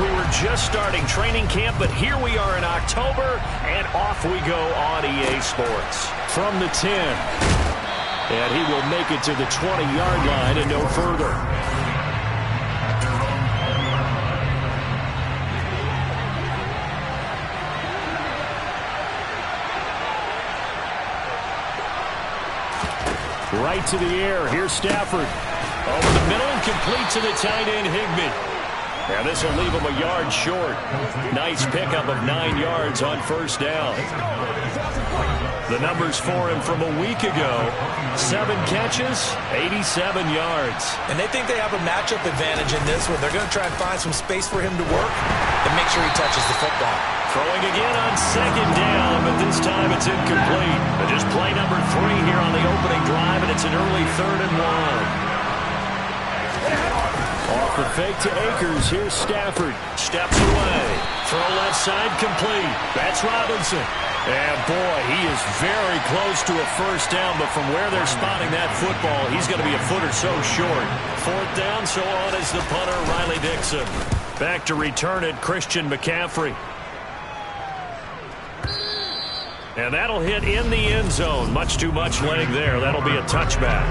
we were just starting training camp, but here we are in October, and off we go on EA Sports. From the 10. And he will make it to the 20-yard line and no further. Right to the air. Here's Stafford. Over the middle and complete to the tight end, Higbee. Now this will leave him a yard short. Nice pickup of 9 yards on first down. The numbers for him from a week ago: 7 catches, 87 yards. And they think they have a matchup advantage in this one. They're going to try and find some space for him to work and make sure he touches the football. Throwing again on second down, but this time it's incomplete. But just play number 3 here on the opening drive, and it's an early 3rd and 1. Off the fake to Akers. Here's Stafford. Steps away. Throw left side complete. That's Robinson. And boy, he is very close to a first down, but from where they're spotting that football, he's going to be a foot or so short. 4th down, so on is the punter, Riley Dixon. Back to return it, Christian McCaffrey. And that'll hit in the end zone. Much too much leg there. That'll be a touchback.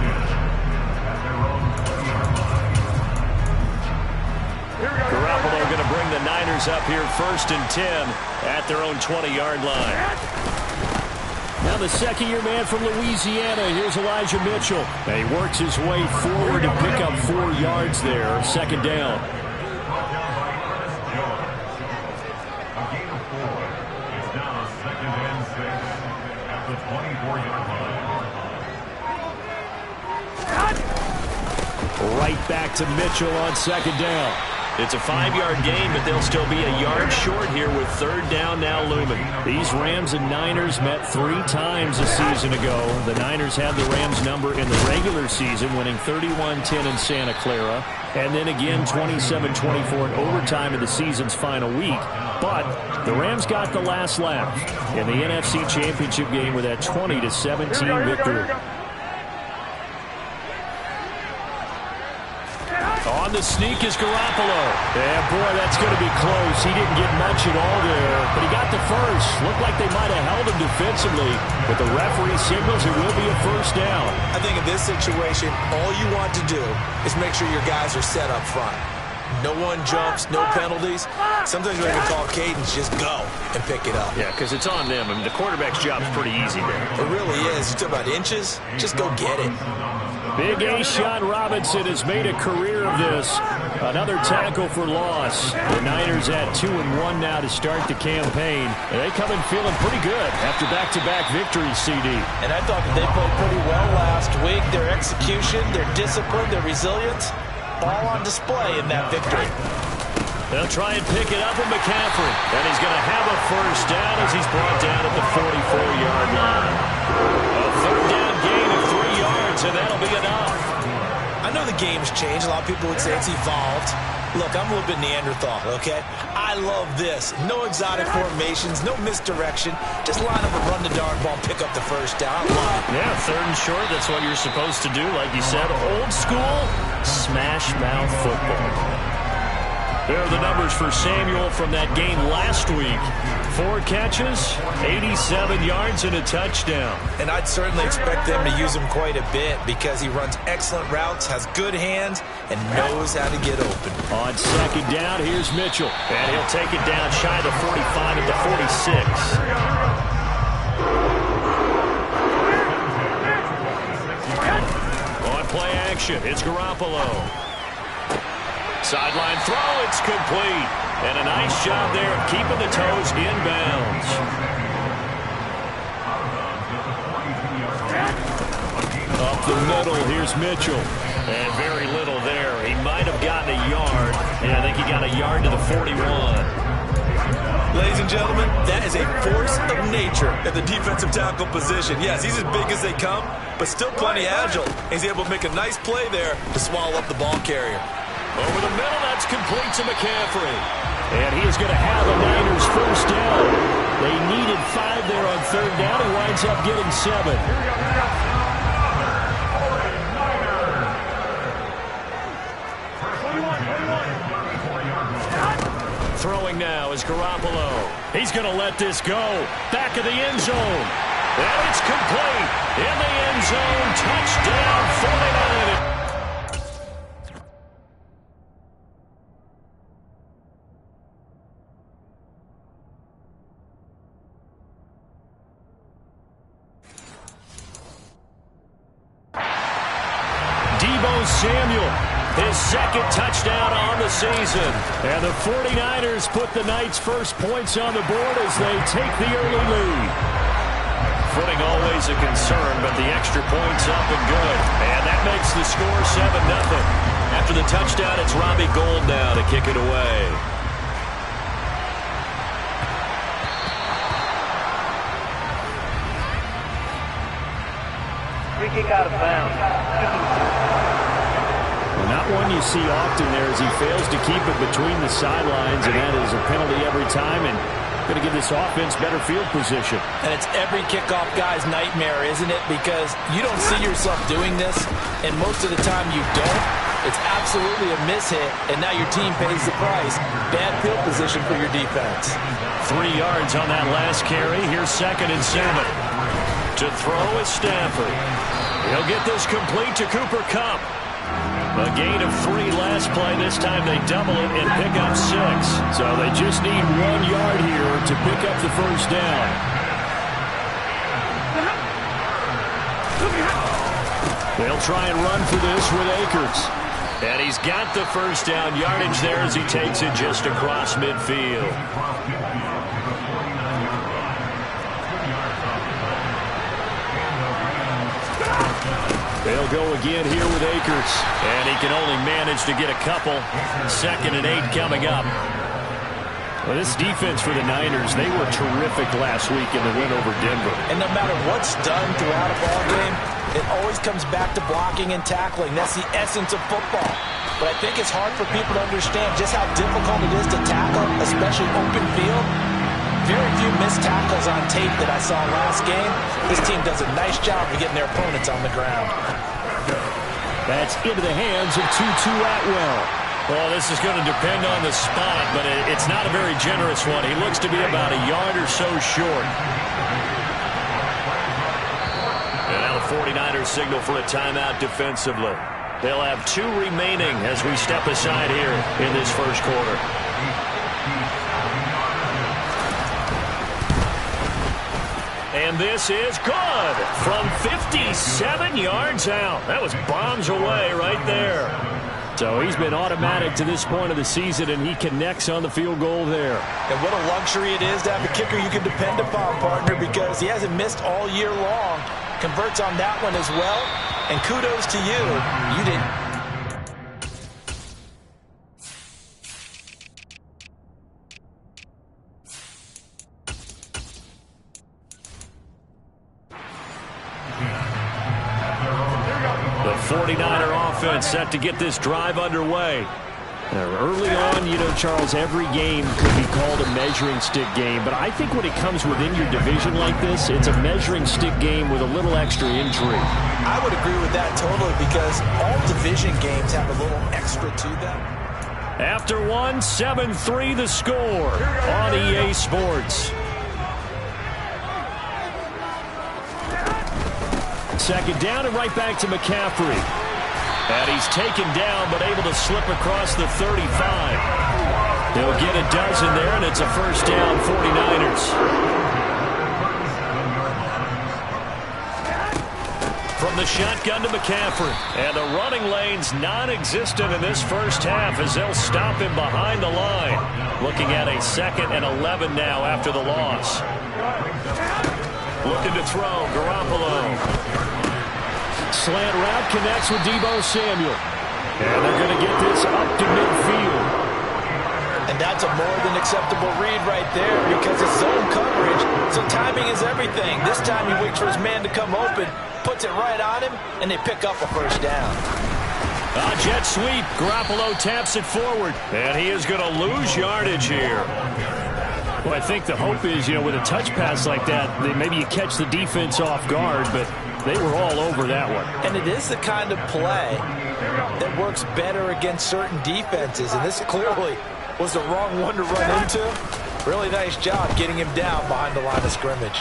Garoppolo going to bring the Niners up here 1st and 10 at their own 20-yard line. Now the second-year man from Louisiana. Here's Elijah Mitchell. And he works his way forward to pick up 4 yards there. 2nd down. Right back to Mitchell on 2nd down. It's a 5-yard gain, but they'll still be a yard short here with 3rd down now looming. These Rams and Niners met 3 times a season ago. The Niners had the Rams number in the regular season, winning 31-10 in Santa Clara, and then again 27-24 in overtime in the season's final week. But the Rams got the last laugh in the NFC Championship game with that 20-17 victory. On the sneak is Garoppolo. And boy, that's going to be close. He didn't get much at all there, but he got the first. Looked like they might have held him defensively, but the referee signals it will be a first down. I think in this situation, all you want to do is make sure your guys are set up front. No one jumps, no penalties. Sometimes when they call cadence, just go and pick it up. Yeah, because it's on them. I mean, the quarterback's job's pretty easy there. It really is. You talk about inches, just go get it. Big A'Shawn Robinson has made a career of this. Another tackle for loss. The Niners at 2-1 now to start the campaign. And they come in feeling pretty good after back-to-back victories, CD. And I thought that they played pretty well last week. Their execution, their discipline, their resilience, all on display in that victory. They'll try and pick it up with McCaffrey. And he's going to have a first down as he's brought down at the 44-yard line. A 3rd down gain of 3 yards, and that'll be enough. I know the game's changed. A lot of people would say it's evolved. Look, I'm a little bit Neanderthal, okay? I love this. No exotic formations, no misdirection. Just line up and run the darn ball, pick up the first down. I love it. Yeah, 3rd and short, that's what you're supposed to do. Like you said, old school, smash mouth football. There are the numbers for Samuel from that game last week. 4 catches, 87 yards, and a touchdown. And I'd certainly expect them to use him quite a bit because he runs excellent routes, has good hands, and knows how to get open. On 2nd down, here's Mitchell. And he'll take it down shy of the 45 at the 46. On play action, it's Garoppolo. Sideline throw, it's complete. And a nice job there of keeping the toes inbounds. Up the middle, here's Mitchell. And very little there. He might have gotten a yard. And I think he got a yard to the 41. Ladies and gentlemen, that is a force of nature at the defensive tackle position. Yes, he's as big as they come, but still plenty agile. He's able to make a nice play there to swallow up the ball carrier. Over the middle, that's complete to McCaffrey. And he is going to have a Niners first down. They needed 5 there on 3rd down. He winds up getting 7. throwing now is Garoppolo. He's going to let this go. Back of the end zone. And it's complete. In the end zone. Touchdown, 49ers. Deebo Samuel, his second touchdown on the season. And the 49ers put the Knights' first points on the board as they take the early lead. Footing always a concern, but the extra point's up and good. And that makes the score 7-0. After the touchdown, it's Robbie Gould now to kick it away. Free kick out of bounds. Not one you see often there as he fails to keep it between the sidelines, and that is a penalty every time, and going to give this offense better field position. And it's every kickoff guy's nightmare, isn't it? Because you don't see yourself doing this, and most of the time you don't. It's absolutely a mishit, and now your team pays the price. Bad field position for your defense. 3 yards on that last carry. Here's 2nd and 7. To throw is Stafford. He'll get this complete to Cooper Kupp. A gain of 3 last play. This time they double it and pick up 6. So they just need 1 yard here to pick up the first down. They'll try and run for this with Akers. And he's got the first down yardage there as he takes it just across midfield. They'll go again here with Akers. And he can only manage to get a couple. 2nd and 8 coming up. Well, this defense for the Niners, they were terrific last week in the win over Denver. And no matter what's done throughout a ball game, it always comes back to blocking and tackling. That's the essence of football. But I think it's hard for people to understand just how difficult it is to tackle, especially open field. Very few missed tackles on tape that I saw last game. This team does a nice job of getting their opponents on the ground. That's into the hands of Tutu Atwell. Well, this is going to depend on the spot, but it's not a very generous one. He looks to be about a yard or so short. And now the 49ers signal for a timeout defensively. They'll have 2 remaining as we step aside here in this first quarter. And this is good from 57 yards out. That was bombs away right there. So he's been automatic to this point of the season, and he connects on the field goal there. And what a luxury it is to have a kicker you can depend upon, partner, because he hasn't missed all year long. Converts on that one as well. And kudos to you. You didn't. The 49er offense set to get this drive underway. Early on, you know, Charles, every game could be called a measuring stick game, but I think when it comes within your division like this, it's a measuring stick game with a little extra intrigue. I would agree with that totally, because all division games have a little extra to them. After one, 7-3 the score on EA Sports. 2nd down and right back to McCaffrey. And he's taken down, but able to slip across the 35. They'll get a dozen there, and it's a first down, 49ers. From the shotgun to McCaffrey. And the running lane's non-existent in this first half as they'll stop him behind the line. Looking at a 2nd and 11 now after the loss. Looking to throw, Garoppolo. Slant route connects with Deebo Samuel. And they're going to get this up to midfield. And that's a more than acceptable read right there, because it's zone coverage, so timing is everything. This time he waits for his man to come open, puts it right on him, and they pick up a first down. Jet sweep. Garoppolo taps it forward. And he is going to lose yardage here. Well, I think the hope is, you know, with a touch pass like that, maybe you catch the defense off guard, but they were all over that one. And it is the kind of play that works better against certain defenses. And this clearly was the wrong one to run into. Really nice job getting him down behind the line of scrimmage.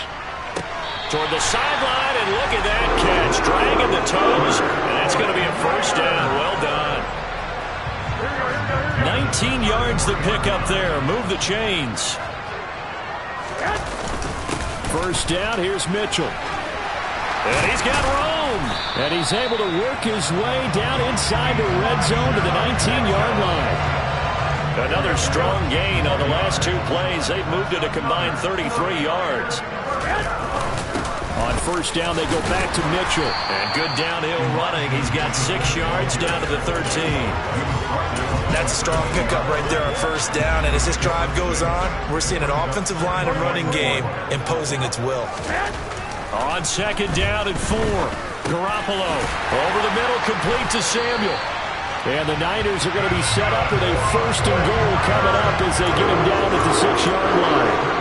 Toward the sideline, and look at that catch. Dragging the toes, and that's going to be a first down. Well done. 19 yards the pick up there. Move the chains. First down, here's Mitchell. And he's got room. And he's able to work his way down inside the red zone to the 19-yard line. Another strong gain on the last two plays. They've moved it a combined 33 yards. On first down, they go back to Mitchell. And good downhill running. He's got 6 yards down to the 13. That's a strong pickup right there on first down. And as this drive goes on, we're seeing an offensive line and running game imposing its will. On second down and 4. Garoppolo over the middle, complete to Samuel. And the Niners are going to be set up with a first and goal coming up as they get him down at the 6-yard line.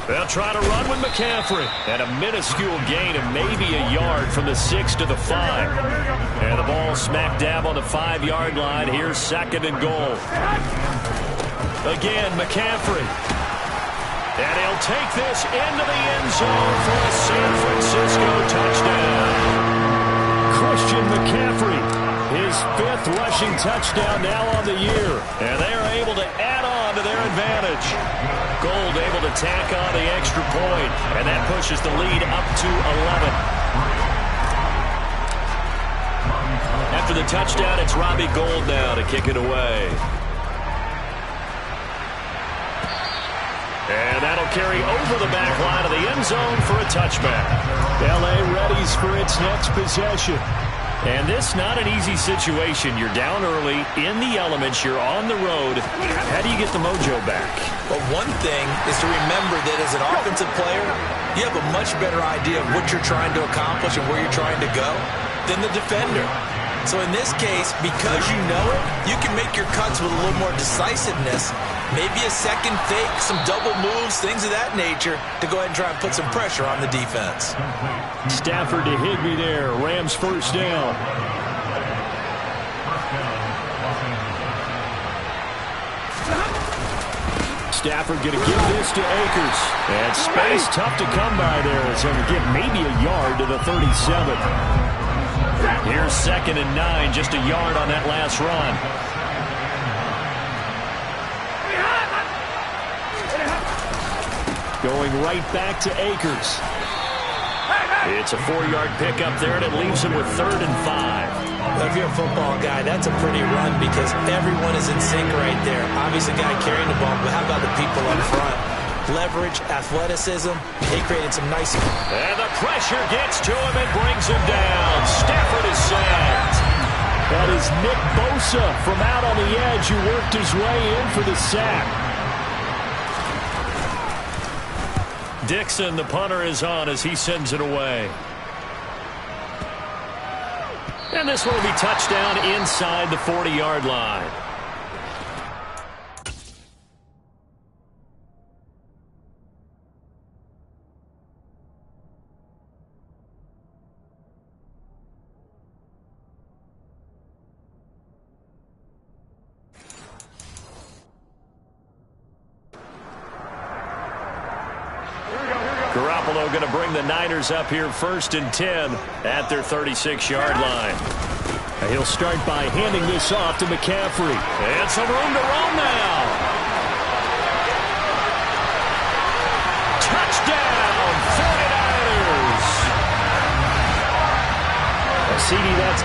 They'll try to run with McCaffrey. And a minuscule gain of maybe a yard from the 6 to the 5. And the ball smack dab on the 5-yard line. Here's second and goal. Again, McCaffrey. And he'll take this into the end zone for a San Francisco touchdown. Christian McCaffrey, his 5th rushing touchdown now on the year. And they are able to add on to their advantage. Gold able to tack on the extra point, and that pushes the lead up to 11. After the touchdown, it's Robbie Gould now to kick it away. And that'll carry over the back line of the end zone for a touchback. L.A. readies for its next possession. And this not an easy situation. You're down early, in the elements, you're on the road. How do you get the mojo back? Well, one thing is to remember that as an offensive player, you have a much better idea of what you're trying to accomplish and where you're trying to go than the defender. So in this case, because you know it, you can make your cuts with a little more decisiveness. Maybe a second fake, some double moves, things of that nature to go ahead and try and put some pressure on the defense. Stafford to Higbee there. Rams first down. Stafford going to give this to Akers. And space tough to come by there. It's going to get maybe a yard to the 37. Here's second and 9, just a yard on that last run. Going right back to Akers. It's a 4-yard pickup there, and it leaves him with 3rd and 5. Well, if you're a football guy, that's a pretty run because everyone is in sync right there. Obviously, the guy carrying the ball, but how about the people up front? Leverage, athleticism, they created some nice... And the pressure gets to him and brings him down. Stafford is sacked. That is Nick Bosa from out on the edge who worked his way in for the sack. Dixon, the punter, is on as he sends it away. And this one will be touchdown inside the 40-yard line. Garoppolo going to bring the Niners up here 1st and 10 at their 36-yard line. He'll start by handing this off to McCaffrey. And some room to roam now. Touchdown, 49ers. CD, that's...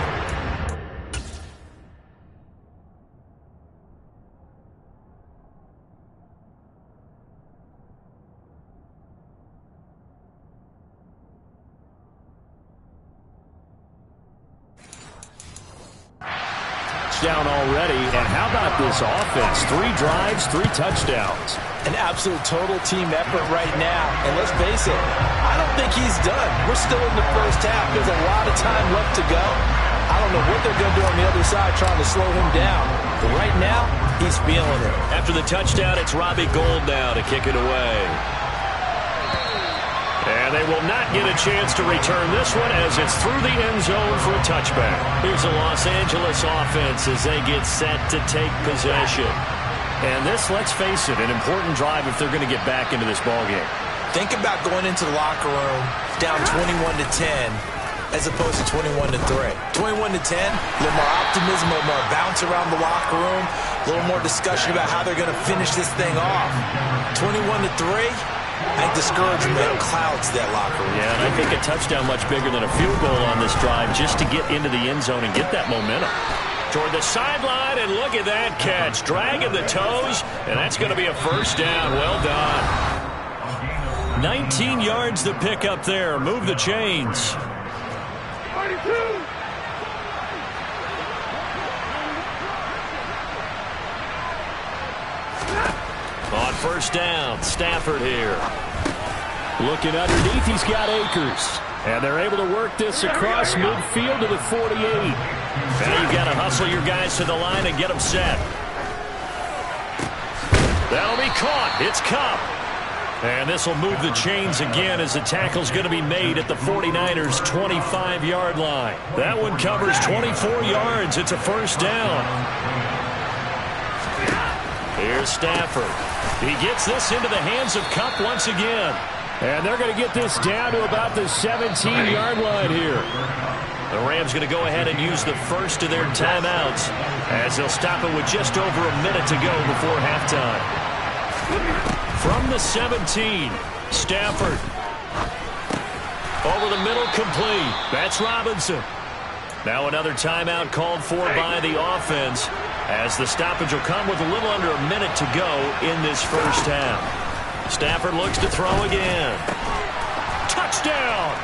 down already, and how about this offense? 3 drives, 3 touchdowns. An absolute total team effort right now, and let's face it, I don't think he's done. We're still in the first half. There's a lot of time left to go. I don't know what they're going to do on the other side trying to slow him down, but right now, he's feeling it. After the touchdown, it's Robbie Gould now to kick it away. And they will not get a chance to return this one as it's through the end zone for a touchback. Here's the Los Angeles offense as they get set to take possession. And this, let's face it, an important drive if they're going to get back into this ballgame. Think about going into the locker room down 21-10 as opposed to 21-3. 21-10, a little more optimism, a little more bounce around the locker room, a little more discussion about how they're going to finish this thing off. 21-3, I think discouragement clouds that locker room. Yeah, and I think a touchdown much bigger than a field goal on this drive just to get into the end zone and get that momentum. Toward the sideline, and look at that catch. Dragging the toes, and that's going to be a first down. Well done. 19 yards to pick up there. Move the chains. On first down, Stafford here. Looking underneath, he's got Akers. And they're able to work this across midfield to the 48. Now you've got to hustle your guys to the line and get them set. That'll be caught. It's Kupp. And this will move the chains again as the tackle's going to be made at the 49ers' 25-yard line. That one covers 24 yards. It's a first down. Here's Stafford. He gets this into the hands of Kupp once again. And they're going to get this down to about the 17-yard line here. The Rams going to go ahead and use the first of their timeouts as they'll stop it with just over a minute to go before halftime. From the 17, Stafford. Over the middle, complete. That's Robinson. Now another timeout called for by the offense as the stoppage will come with a little under a minute to go in this first half. Stafford looks to throw again. Touchdown!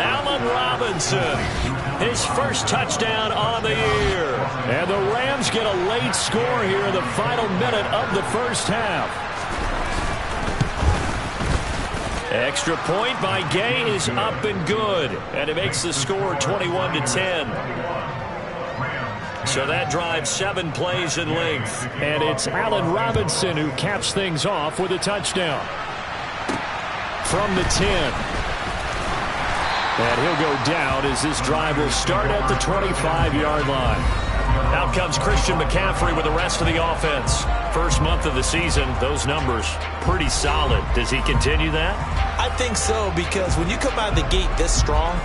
Allen Robinson. His first touchdown on the year. And the Rams get a late score here in the final minute of the first half. Extra point by Gay is up and good. And it makes the score 21-10. So that drives 7 plays in length. And it's Allen Robinson who caps things off with a touchdown. From the 10. And he'll go down as this drive will start at the 25-yard line. Out comes Christian McCaffrey with the rest of the offense. First month of the season, those numbers pretty solid. Does he continue that? I think so, because when you come out of the gate this strong,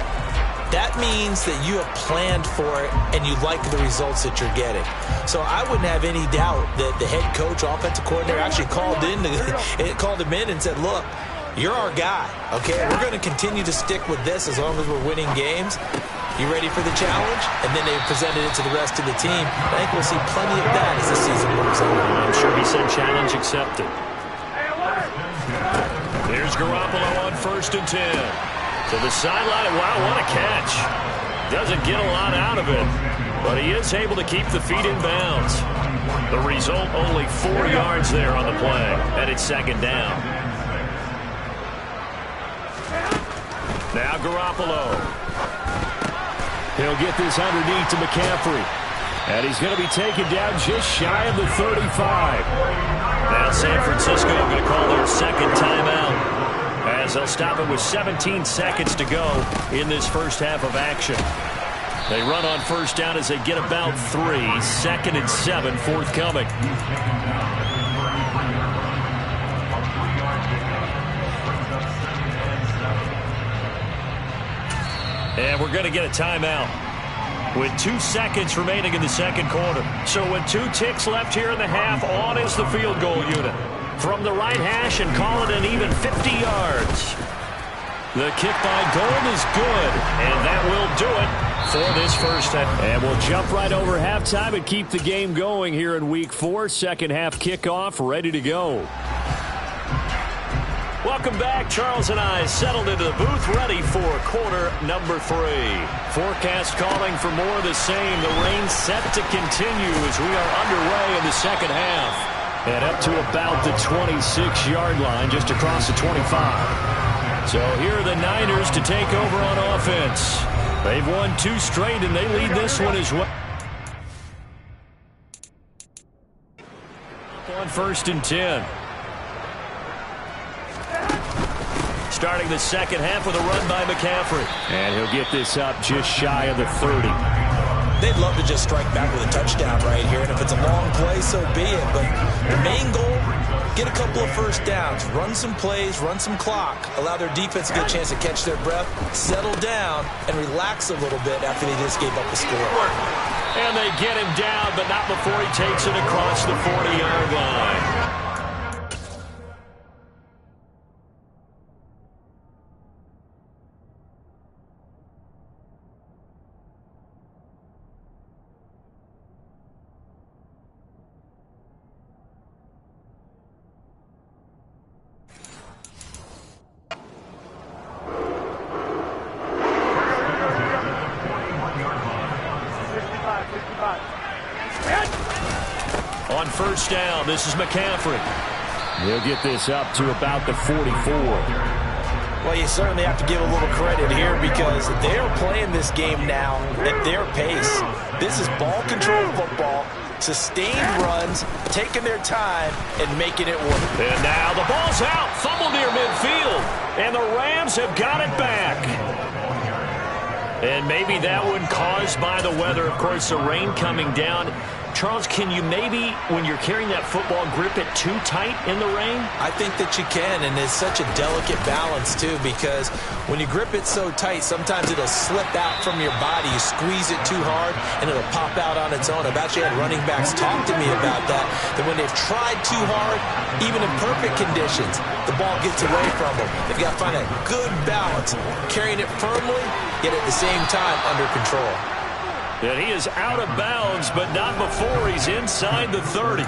that means that you have planned for it and you like the results that you're getting. So I wouldn't have any doubt that the head coach, offensive coordinator, actually called him in and said, look, you're our guy, okay? We're going to continue to stick with this as long as we're winning games. You ready for the challenge? And then they presented it to the rest of the team. I think we'll see plenty of that as the season moves on. I'm sure he said challenge accepted. Here's Garoppolo on first and 10. To the sideline. Wow, what a catch. Doesn't get a lot out of it, but he is able to keep the feet in bounds. The result, only 4 yards there on the play, and it's second down. Now Garoppolo. He'll get this underneath to McCaffrey. And he's going to be taken down just shy of the 35. Now San Francisco going to call their second timeout as they'll stop it with 17 seconds to go in this first half of action. They run on first down as they get about 3. Second and 7 forthcoming. And we're going to get a timeout with 2 seconds remaining in the second quarter. So with 2 ticks left here in the half, on is the field goal unit. From the right hash and call it an even 50 yards. The kick by Gold is good, and that will do it for this first half. And we'll jump right over halftime and keep the game going here in Week 4. Second half kickoff ready to go. Welcome back. Charles and I settled into the booth ready for quarter number 3. Forecast calling for more of the same. The rain set to continue as we are underway in the second half. And up to about the 26-yard line, just across the 25. So here are the Niners to take over on offense. They've won 2 straight, and they lead this one as well. On first and 10. Starting the second half with a run by McCaffrey. And he'll get this up just shy of the 30. They'd love to just strike back with a touchdown right here, and if it's a long play, so be it. But the main goal, get a couple of first downs, run some plays, run some clock, allow their defense to get a chance to catch their breath, settle down, and relax a little bit after they just gave up the score. And they get him down, but not before he takes it across the 40-yard line. On first down, this is McCaffrey. He'll get this up to about the 44. Well, you certainly have to give a little credit here because they're playing this game now at their pace. This is ball control football, sustained runs, taking their time, and making it work. And now the ball's out, fumbled near midfield, and the Rams have got it back. And maybe that one caused by the weather. Of course, the rain coming down. Charles, can you maybe, when you're carrying that football, grip it too tight in the rain? I think that you can, and it's such a delicate balance, too, because when you grip it so tight, sometimes it'll slip out from your body. You squeeze it too hard, and it'll pop out on its own. I've actually had running backs talk to me about that when they've tried too hard, even in perfect conditions, the ball gets away from them. They've got to find a good balance, carrying it firmly, yet at the same time under control. And he is out of bounds, but not before he's inside the 30.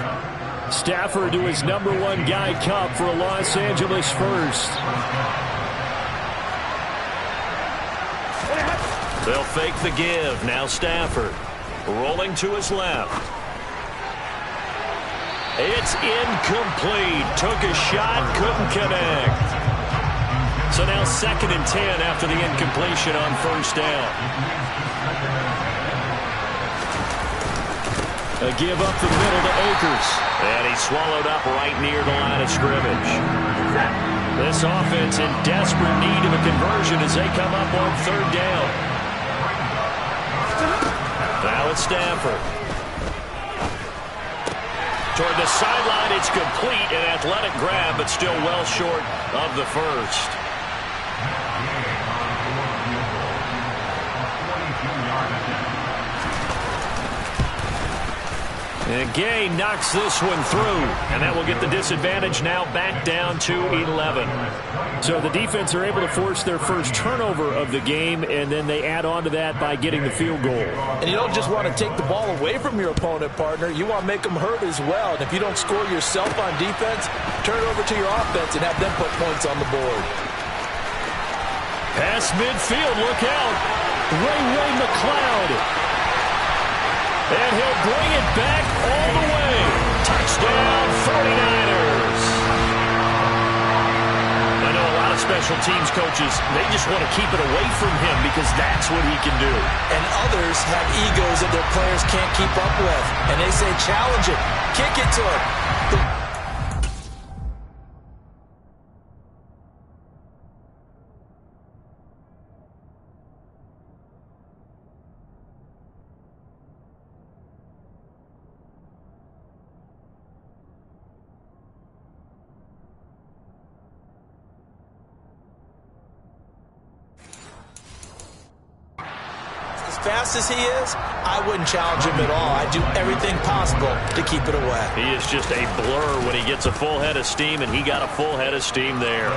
Stafford to his #1 guy, Kupp, for a Los Angeles first. They'll fake the give. Now Stafford rolling to his left. It's incomplete. Took a shot, couldn't connect. So now 2nd and 10 after the incompletion on first down. A give up the middle to Akers. And he's swallowed up right near the line of scrimmage. This offense in desperate need of a conversion as they come up on 3rd down. Now it's Stafford. Toward the sideline, it's complete. An athletic grab, but still well short of the first. And Gay knocks this one through, and that will get the disadvantage now back down to 11. So the defense are able to force their first turnover of the game, and then they add on to that by getting the field goal. And you don't just want to take the ball away from your opponent, partner. You want to make them hurt as well. And if you don't score yourself on defense, turn it over to your offense and have them put points on the board. Pass midfield, look out. Ray McCloud. And he'll bring it back all the way. Touchdown, 49ers. I know a lot of special teams coaches, they just want to keep it away from him because that's what he can do. And others have egos that their players can't keep up with. And they say, challenge it, kick it to him. Fast as he is, I wouldn't challenge him at all. I'd do everything possible to keep it away. He is just a blur when he gets a full head of steam, and he got a full head of steam there.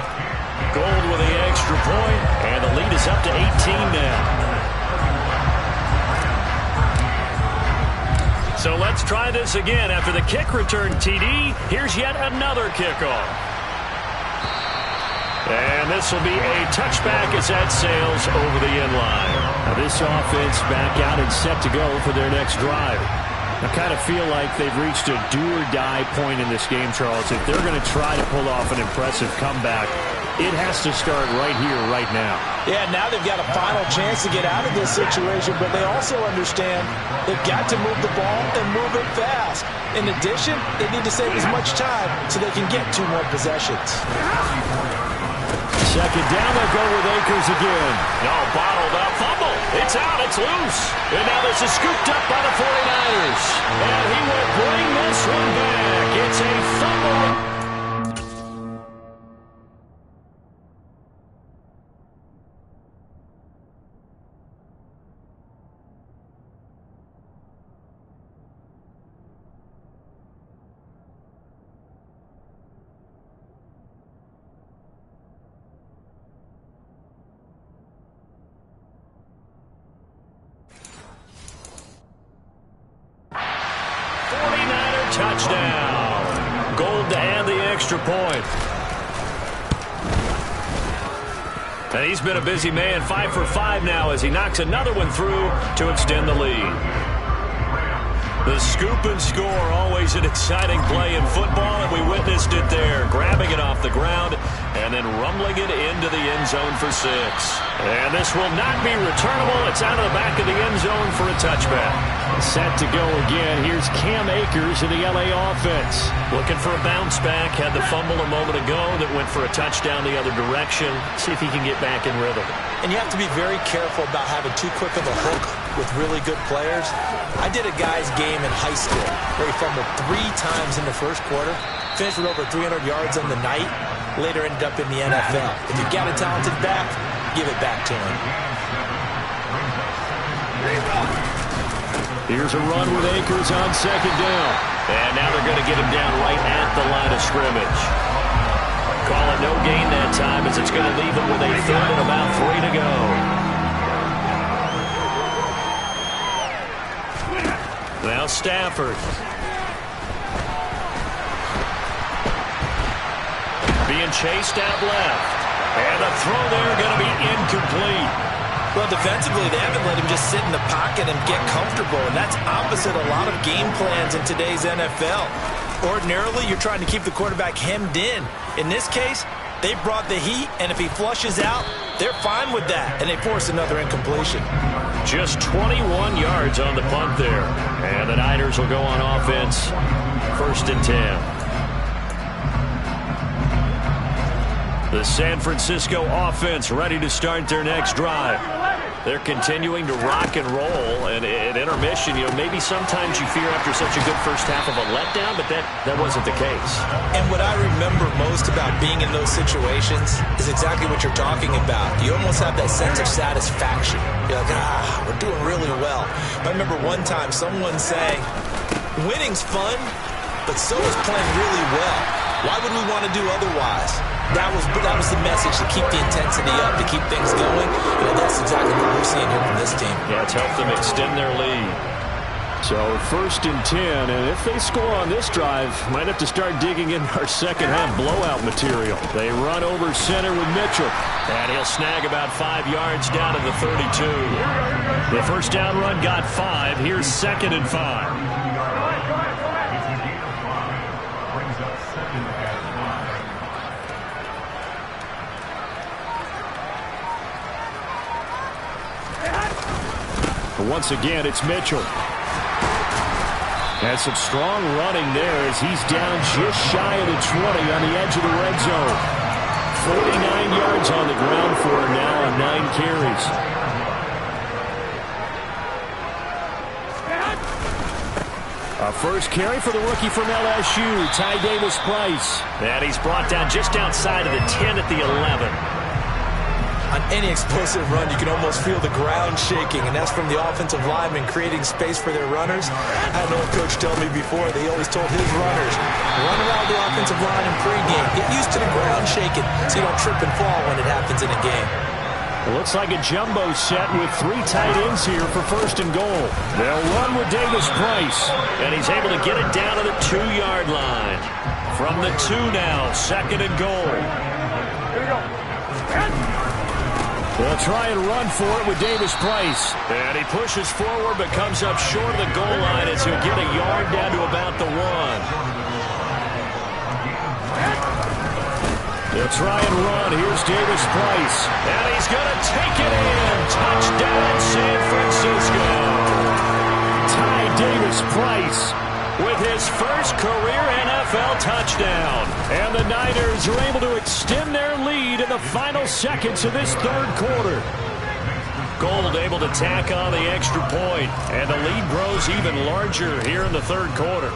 Gold with the extra point, and the lead is up to 18 now. So let's try this again. After the kick return TD, here's yet another kickoff. And this will be a touchback as that sails over the end line. Now this offense back out and set to go for their next drive. I kind of feel like they've reached a do-or-die point in this game, Charles. If they're going to try to pull off an impressive comeback, it has to start right here, right now. Yeah, now they've got a final chance to get out of this situation, but they also understand they've got to move the ball and move it fast. In addition, they need to save as much time so they can get 2 more possessions. second down, they'll go with Akers again. No, bottled up. Fumble. It's out. It's loose. And now this is scooped up by the 49ers. And he will bring this one back. It's a fumble. Touchdown. Gold to add the extra point. And he's been a busy man, 5 for 5 now as he knocks another one through to extend the lead. The scoop and score, always an exciting play in football, and we witnessed it there, grabbing it off the ground and then rumbling it into the end zone for 6. And this will not be returnable. It's out of the back of the end zone for a touchback. Set to go again. Here's Cam Akers in the LA offense. Looking for a bounce back. Had the fumble a moment ago that went for a touchdown the other direction. See if he can get back in rhythm. And you have to be very careful about having too quick of a hook with really good players. I did a guy's game in high school where he fumbled 3 times in the first quarter, finished with over 300 yards on the night, later ended up in the NFL. If you've got a talented back, give it back to him. Here's a run with Akers on second down. And now they're going to get him down right at the line of scrimmage. Call it no gain that time as it's going to leave him with a third and about 3 to go. Now Stafford. Being chased out left. And the throw there going to be incomplete. Well, defensively, they haven't let him just sit in the pocket and get comfortable, and that's opposite a lot of game plans in today's NFL. Ordinarily, you're trying to keep the quarterback hemmed in. In this case, they brought the heat, and if he flushes out, they're fine with that, and they force another incompletion. Just 21 yards on the punt there. And the Niners will go on offense, 1st and 10. The San Francisco offense ready to start their next drive. They're continuing to rock and roll, and at intermission, maybe sometimes you fear after such a good first half of a letdown, but that wasn't the case. And what I remember most about being in those situations is exactly what you're talking about. You almost have that sense of satisfaction. You're like, we're doing really well. But I remember one time someone saying, winning's fun, but so is playing really well. Why would we want to do otherwise? That was the message, to keep the intensity up, to keep things going. That's exactly what we're seeing here from this team. Yeah, it's helped them extend their lead. So 1st and 10, and if they score on this drive, might have to start digging in our second half blowout material. They run over center with Mitchell. And he'll snag about 5 yards down to the 32. The first down run got 5. Here's 2nd and 5. Once again, it's Mitchell. Has some strong running there as he's down just shy of the 20 on the edge of the red zone. 49 yards on the ground for him now on 9 carries. A first carry for the rookie from LSU, Ty Davis-Price. And he's brought down just outside of the 10 at the 11. On any explosive run, you can almost feel the ground shaking, and that's from the offensive linemen creating space for their runners. I had an old coach tell me before, they always told his runners, run around the offensive line in pregame. Get used to the ground shaking so you don't trip and fall when it happens in a game. It looks like a jumbo set with 3 tight ends here for 1st and goal. They'll run with Davis-Price. And he's able to get it down to the 2-yard line. From the 2 now, 2nd and goal. Here we go. They'll try and run for it with Davis-Price. And he pushes forward but comes up short of the goal line as he'll get a yard down to about the 1. They'll try and run. Here's Davis-Price. And he's going to take it in. Touchdown, San Francisco. Ty Davis-Price with his first career NFL NFL touchdown. And the Niners are able to extend their lead in the final seconds of this third quarter. Gould able to tack on the extra point, and the lead grows even larger here in the third quarter.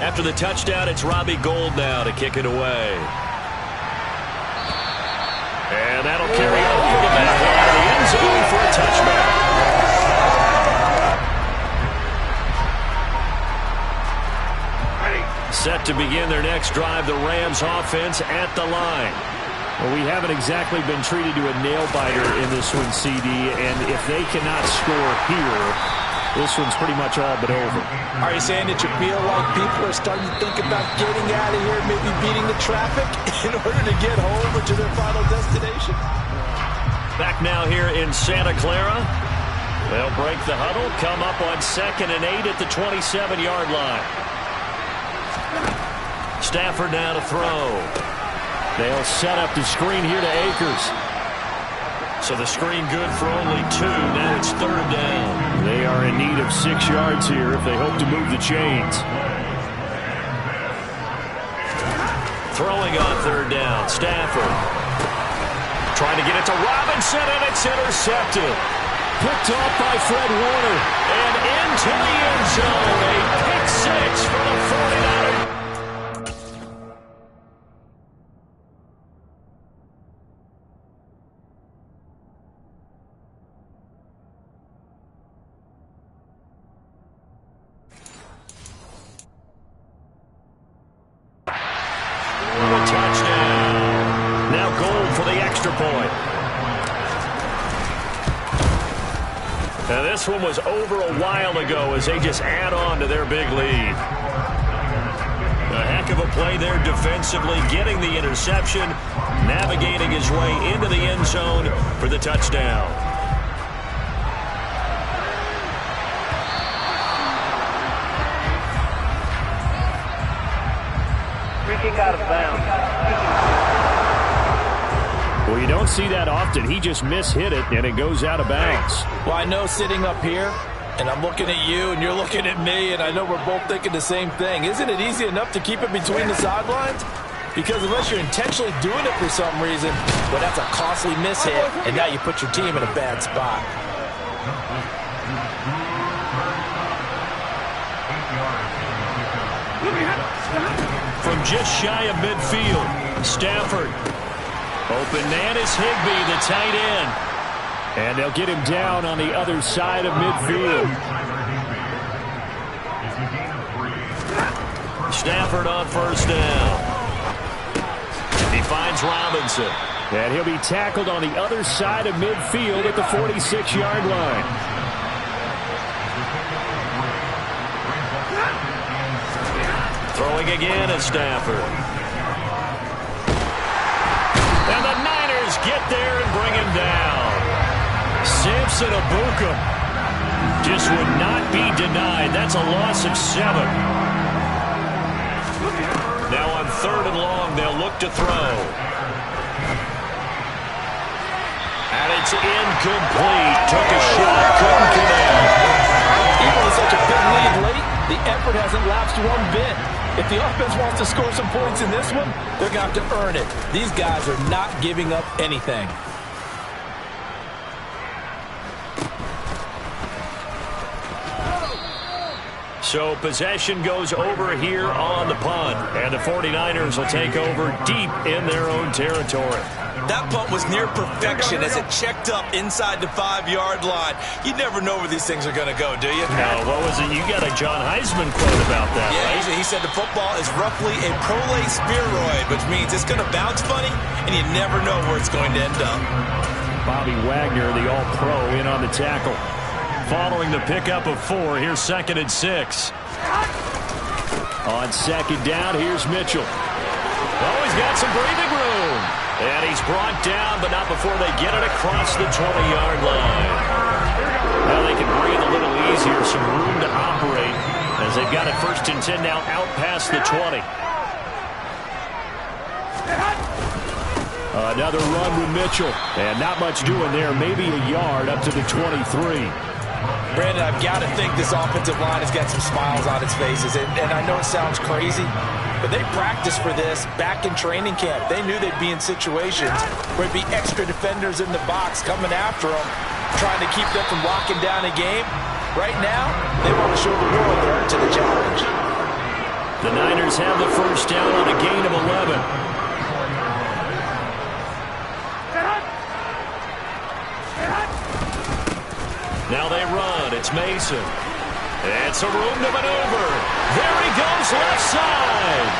After the touchdown, it's Robbie Gould now to kick it away. And that'll carry over the back line of the end zone for a touchback. Set to begin their next drive, the Rams offense at the line. Well, we haven't exactly been treated to a nail-biter in this one, CD, and if they cannot score here, this one's pretty much all but over. Are you saying that you feel like people are starting to think about getting out of here, maybe beating the traffic in order to get home or to their final destination? Back now here in Santa Clara. They'll break the huddle, come up on 2nd and 8 at the 27-yard line. Stafford now to throw. They'll set up the screen here to Akers. So the screen good for only 2. Now it's 3rd down. They are in need of 6 yards here if they hope to move the chains. Throwing on 3rd down. Stafford trying to get it to Robinson, and it's intercepted. Picked off by Fred Warner. And into the end zone. A pick 6 for the 49ers. Now this one was over a while ago as they just add on to their big lead. A heck of a play there defensively, getting the interception, navigating his way into the end zone for the touchdown. Free kick out of bounds. Well, you don't see that often. He just mishit it, and it goes out of bounds. Well, I know sitting up here, and I'm looking at you, and you're looking at me, and I know we're both thinking the same thing. Isn't it easy enough to keep it between the sidelines? Because unless you're intentionally doing it for some reason, well, that's a costly mishit, and now you put your team in a bad spot. From just shy of midfield, Stafford. Open man is Higbee, the tight end. And they'll get him down on the other side of midfield. Stafford on 1st down. He finds Robinson. And he'll be tackled on the other side of midfield at the 46-yard line. Throwing again is Stafford. And the Niners get there and bring him down. Samson Ebukam just would not be denied. That's a loss of 7. Now on 3rd and long, they'll look to throw. And it's incomplete. Took a shot, couldn't connect. Even with such a big lead late, the effort hasn't lapsed one bit. If the offense wants to score some points in this one, they're going to have to earn it. These guys are not giving up anything. So possession goes over here on the punt, and the 49ers will take over deep in their own territory. That punt was near perfection as it checked up inside the 5-yard line. You never know where these things are going to go, do you? No, what was it? You got a John Heisman quote about that, yeah, right? He said the football is roughly a prole spheroid, which means it's going to bounce funny, and you never know where it's going to end up. Bobby Wagner, the all-pro, in on the tackle. Following the pickup of 4, here's 2nd and 6. On 2nd down, here's Mitchell. Oh, he's got some breathing room. And he's brought down, but not before they get it across the 20-yard line. Well, they can breathe a little easier, some room to operate, as they've got it 1st and 10 now out past the 20. Another run with Mitchell. And not much doing there, maybe a yard up to the 23. Brandon, I've got to think this offensive line has got some smiles on its faces. And I know it sounds crazy, But they practiced for this back in training camp. They knew they'd be in situations where there'd be extra defenders in the box coming after them, trying to keep them from locking down a game. Right now, they want to show the world they're up to the challenge. The Niners have the first down on a gain of 11. Now they run. It's Mason. It's a room to maneuver. There he goes, left side.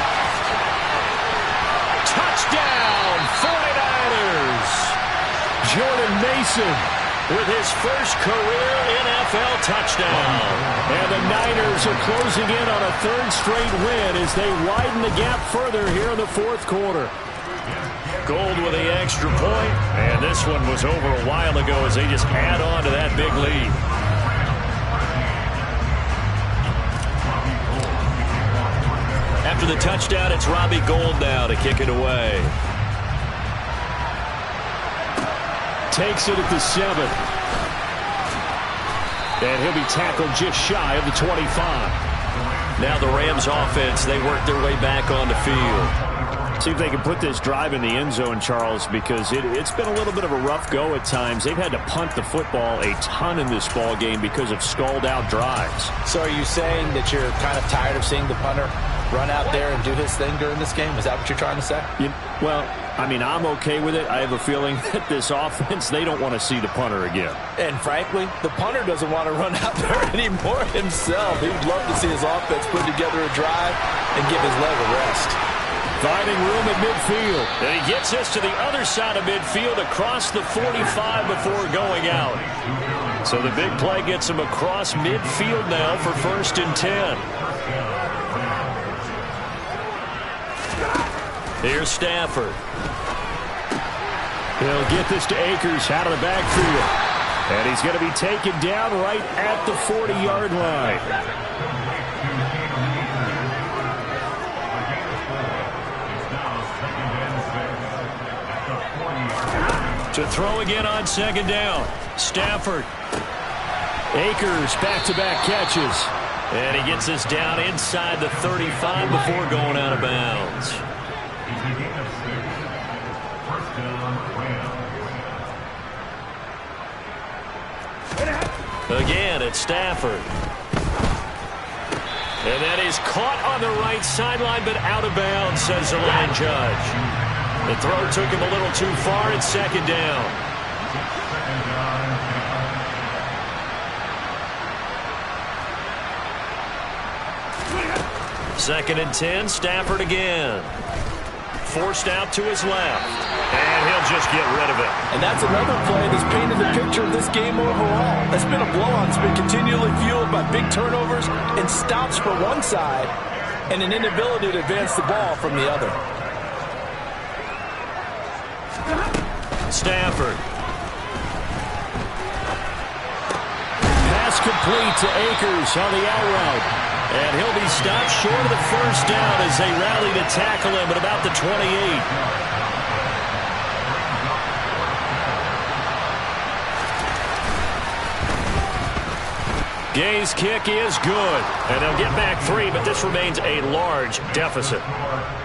Touchdown, 49ers. Jordan Mason with his first career NFL touchdown. And the Niners are closing in on a third straight win as they widen the gap further here in the fourth quarter. Gold with the extra point, and this one was over a while ago as they just add on to that big lead. After the touchdown, it's Robbie Gould now to kick it away. Takes it at the 7. And he'll be tackled just shy of the 25. Now the Rams offense, they work their way back on the field. See if they can put this drive in the end zone, Charles, because it's been a little bit of a rough go at times. They've had to punt the football a ton in this ball game because of stalled-out drives. So are you saying that you're kind of tired of seeing the punter run out there and do his thing during this game? Is that what you're trying to say? Well, I mean, I'm okay with it. I have a feeling that this offense, they don't want to see the punter again. And frankly, the punter doesn't want to run out there anymore himself. He'd love to see his offense put together a drive and give his leg a rest. Finding room at midfield. And he gets this to the other side of midfield across the 45 before going out. So the big play gets him across midfield now for 1st and 10. Here's Stafford. He'll get this to Akers out of the backfield. And he's going to be taken down right at the 40-yard line. To throw again on 2nd down. Stafford. Akers back-to-back catches. And he gets this down inside the 35 before going out of bounds. Again, it's Stafford. And that is caught on the right sideline, but out of bounds, says the line judge. The throw took him a little too far. It's 2nd down. Second and 10, Stafford again. Forced out to his left. And he'll just get rid of it. And that's another play that's painted the picture of this game overall. It's been a blowout. It's been continually fueled by big turnovers and stops for one side and an inability to advance the ball from the other. Stafford. Pass complete to Akers on the out route. And he'll be stopped short of the first down as they rally to tackle him at about the 28. Gay's kick is good. And they'll get back 3, but this remains a large deficit.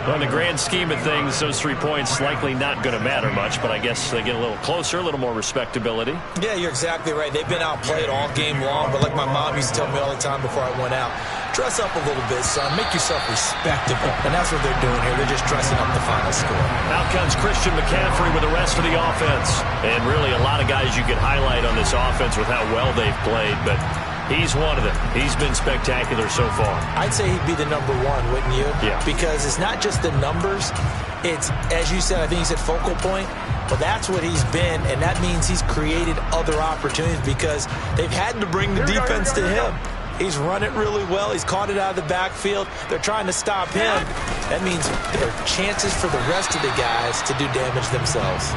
On the grand scheme of things, those 3 points likely not going to matter much, but I guess they get a little closer, a little more respectability. Yeah, you're exactly right. They've been outplayed all game long, but like my mom used to tell me all the time before I went out, dress up a little bit, son. Make yourself respectable. And that's what they're doing here. They're just dressing up the final score. Out comes Christian McCaffrey with the rest of the offense. And really a lot of guys you could highlight on this offense with how well they've played, but he's one of them. He's been spectacular so far. I'd say he'd be the number 1, wouldn't you? Yeah. Because it's not just the numbers. It's, as you said, I think you said focal point. Well, that's what he's been, and that means he's created other opportunities because they've had to bring the defense to him. He's run it really well. He's caught it out of the backfield. They're trying to stop him. That means there are chances for the rest of the guys to do damage themselves.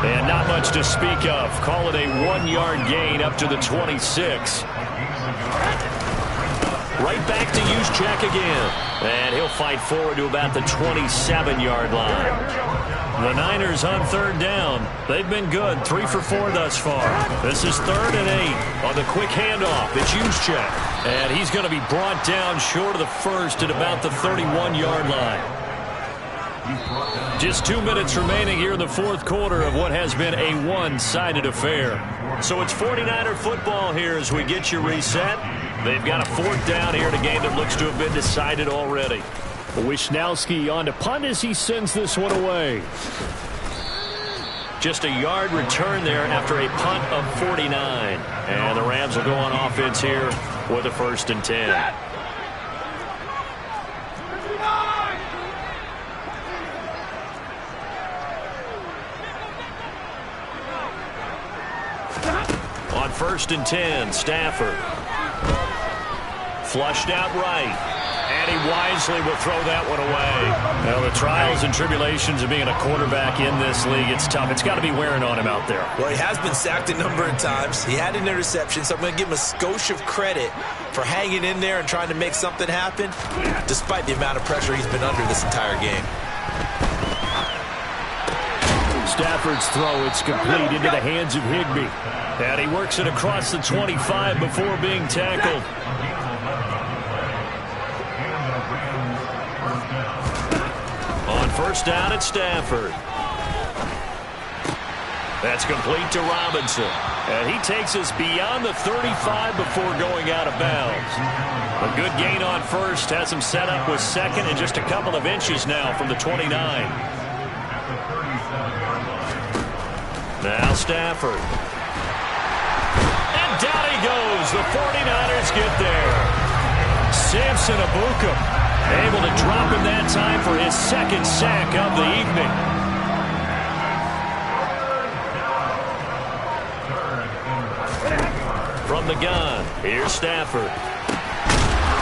And not much to speak of. Call it a 1-yard gain up to the 26. Right back to Juszczyk again. And he'll fight forward to about the 27-yard line. The Niners on third down. They've been good, 3 for 4 thus far. This is 3rd and 8 on the quick handoff. It's Juszczyk. And he's going to be brought down short of the first at about the 31-yard line. Just 2 minutes remaining here in the fourth quarter of what has been a one-sided affair. So it's 49er football here as we get you reset. They've got a 4th down here in a game that looks to have been decided already. Wisnowski on to punt as he sends this one away. Just a yard return there after a punt of 49. And the Rams will go on offense here with a 1st and 10. On 1st and 10, Stafford. Flushed out right. And he wisely will throw that one away. Well, the trials and tribulations of being a quarterback in this league, it's tough. It's got to be wearing on him out there. Well, he has been sacked a number of times. He had an interception, so I'm going to give him a skosh of credit for hanging in there and trying to make something happen, despite the amount of pressure he's been under this entire game. Stafford's throw, it's complete into the hands of Higbee. And he works it across the 25 before being tackled. On 1st down at Stafford. That's complete to Robinson. And he takes us beyond the 35 before going out of bounds. A good gain on 1st has him set up with 2nd and just a couple of inches now from the 29. Now Stafford. And down he goes. The 49ers get there. Samson Ebukam able to drop him that time for his 2nd sack of the evening. From the gun, here's Stafford.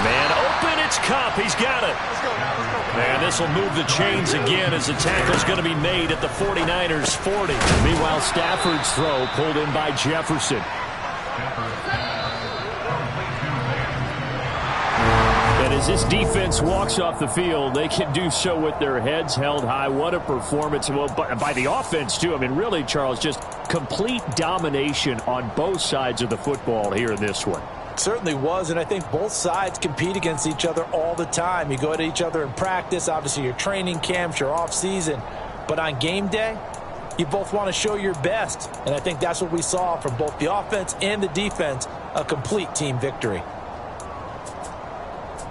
Man open, it's Kupp. He's got it. And this will move the chains again as the tackle's going to be made at the 49ers 40. Meanwhile, Stafford's throw pulled in by Jefferson. And as this defense walks off the field, they can do so with their heads held high. What a performance. Well, by the offense, too. I mean, really, Charles, just complete domination on both sides of the football here in this one. Certainly was, and I think both sides compete against each other all the time. You go at each other in practice, obviously your training camps, your off-season. But on game day, you both want to show your best. And I think that's what we saw from both the offense and the defense, a complete team victory.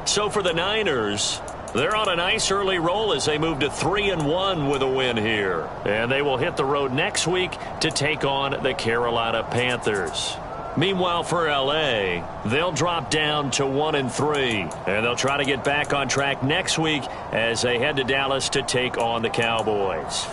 So for the Niners, they're on a nice early roll as they move to 3-1 with a win here. And they will hit the road next week to take on the Carolina Panthers. Meanwhile, for L.A., they'll drop down to 1-3, and they'll try to get back on track next week as they head to Dallas to take on the Cowboys.